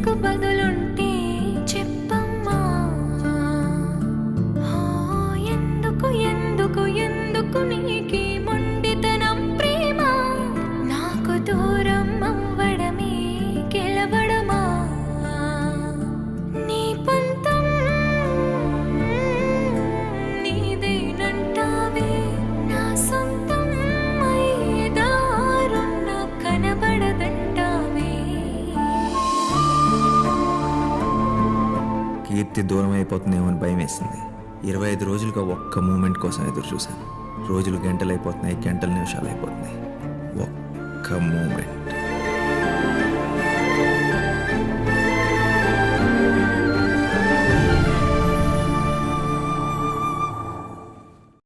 మనసుకు బదులుంటే చెప్పమ్మా. ఎందుకు ఎందుకు ఎందుకు నీకి మొండితనం ప్రేమ? నాకు దూరం అవ్వడమే గెలవడమా? నీ పంతం నీదేనంటావే, నా సొంతం అయ్యేదారుం నాకు కనబడదంటావే. కీర్తి దూరం అయిపోతుందేమో అని భయం వేసింది. 25 రోజులుగా ఒక్క మూమెంట్ కోసం ఎదురు చూశాను. రోజులు గంటలు అయిపోతున్నాయి, గంటలు నిమిషాలు అయిపోతున్నాయి. ఒక్క మూమెంట్.